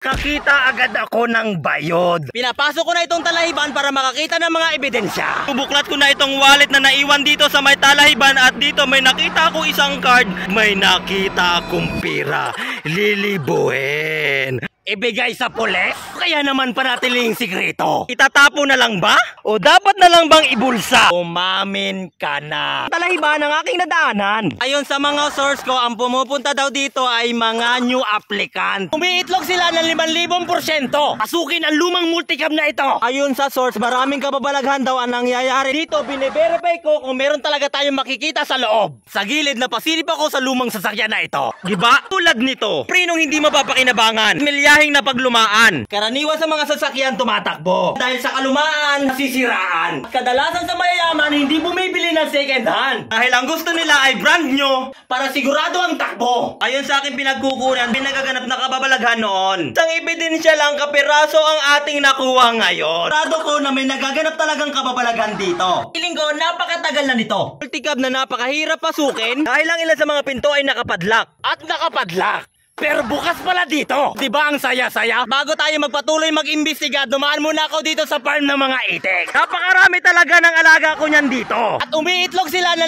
Nakakita agad ako ng bayod. Pinapasok ko na itong talahiban para makakita ng mga ebidensya. Bubuklat ko na itong wallet na naiwan dito sa may talahiban at dito may nakita ako isang card. May nakita akong pira. Lilibuhin. Ibigay sa pulis? Kaya naman panatiling sikreto. Itatapo na lang ba? O dapat na lang bang ibulsa? Umamin ka na. Talahiban ang aking nadaanan. Ayon sa mga source ko, ang pumupunta daw dito ay mga new applicant. Umiitlog sila ng 5,000%. Pasukin ang lumang multicam na ito. Ayon sa source, maraming kababalaghan daw ang nangyayari dito. Bine-verify ko kung meron talaga tayong makikita sa loob. Sa gilid na pasilip ako sa lumang sasakyan na ito. Diba? Tulad nito. Prinong hindi mapapakinabangan. Milyahing na paglumaan. Karaniwan sa mga sasakyan tumatakbo. Dahil sa kalumaan, nasisiraan. Kadalasan sa mayayaman, hindi bumibili ng second hand. Dahil ang gusto nila ay brand new para sigurado ang takbo. Ayon sa aking pinagkukunan, may nagaganap na kababalaghan noon. Isang ebidensya lang kapiraso ang ating nakuha ngayon. Sigurado ko na may nagaganap talagang kababalaghan dito. Feeling ko, napakatagal na nito. Multicab na napakahirap pasukin dahil lang ilan sa mga pinto ay nakapadlock. At nakapadlock. Pero bukas pala dito. Diba ang saya-saya? Bago tayo magpatuloy mag-imbestiga, dumaan muna ako dito sa farm ng mga itik. Napakarami talaga ng alaga ko niyan dito. At umiitlog sila ng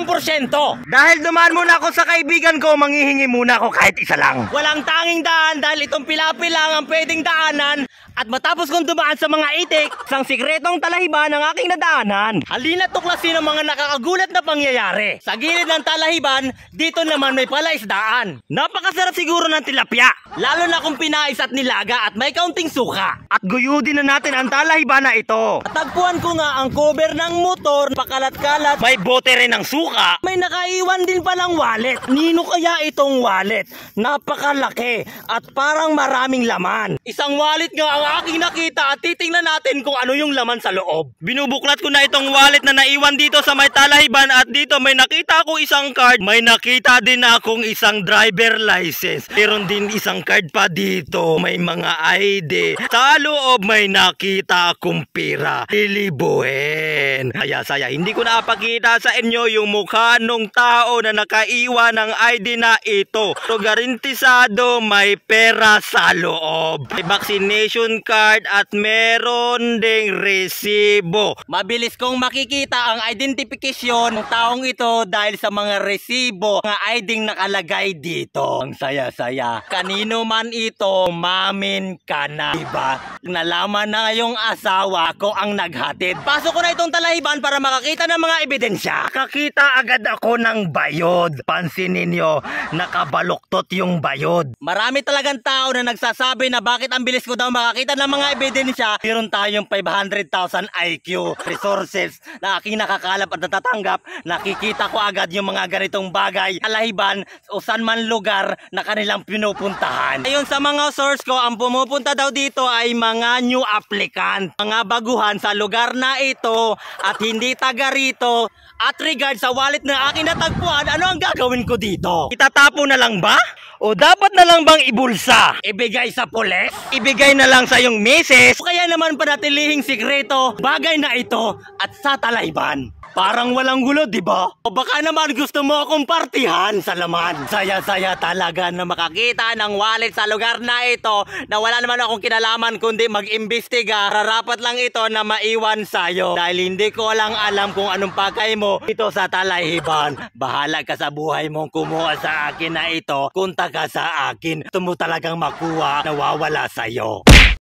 5,000%. Dahil dumaan muna ako sa kaibigan ko, manghihingi muna ako kahit isa lang. Walang tanging daan dahil itong pilapi lang ang pwedeng daanan. At matapos kong dumaan sa mga itik, isang sikretong talahiban ang aking nadaanan. Halina tuklasin ang mga nakakagulat na pangyayari. Sa gilid ng talahiban, dito naman may palaisdaan. Napakasarap siguro ng tilapia. Lalo na kung pinais at nilaga at may kaunting suka. At guyudin na natin ang talahiban na ito. At tagpuan ko nga ang cover ng motor, pakalat-kalat. May bote rin ng suka. May nakaiwan din palang wallet. Nino kaya itong wallet? Napakalaki at parang maraming laman. Isang wallet nga ang aking nakita at titingnan natin kung ano yung laman sa loob. Binubuklat ko na itong wallet na naiwan dito sa may talahiban at dito may nakita ako isang card. May nakita din akong isang driver license. Meron din isang card pa dito. May mga ID. Sa loob may nakita akong pira. Lilibuhin. Kaya saya, hindi ko napakita sa inyo yung mukha nung tao na nakaiwan ng ID na ito. So garantisado may pera sa loob. May vaccination card at meron ding resibo. Mabilis kong makikita ang identifikasyon ng taong ito dahil sa mga resibo, mga ID nakalagay dito. Ang saya-saya. Kanino man ito, mamin ka na. Diba? Nalaman na ngayong asawa ko ang naghatid. Pasok ko na itong talahiban para makakita ng mga ebidensya. Kakita agad ako ng bayod. Pansinin nyo, nakabaluktot yung bayod. Marami talagang tao na nagsasabi na bakit ang bilis ko daw makakita ng mga ebidensya. Meron tayong 500,000 IQ resources na aking nakakalap at natatanggap. Nakikita ko agad yung mga ganitong bagay, talahiban o saan man lugar na kanilang pinupuntahan. Ayon sa mga source ko, ang pumupunta daw dito ay mga new applicant, mga baguhan sa lugar na ito at hindi taga rito. At regard sa wallet na aking natagpuan, ano ang gagawin ko dito? Itatapo na lang ba? O dapat na lang bang ibulsa? Ibigay sa pulis? Ibigay na lang sa iyong misis? O kaya naman panatilihing sikreto, bagay na ito at sa talahiban. Parang walang gulo, di ba? O baka naman gusto mo akong partihan sa laman. Saya-saya talaga na makakita ng wallet sa lugar na ito na wala naman akong kinalaman kundi mag-imbestiga. Rarapat lang ito na maiwan sa'yo dahil hindi ko lang alam kung anong pakay mo ito sa talahiban. Bahala ka sa buhay mong kumuha sa akin na ito. Kunta ka sa akin. Ito mo talagang makuha, nawawala sa'yo.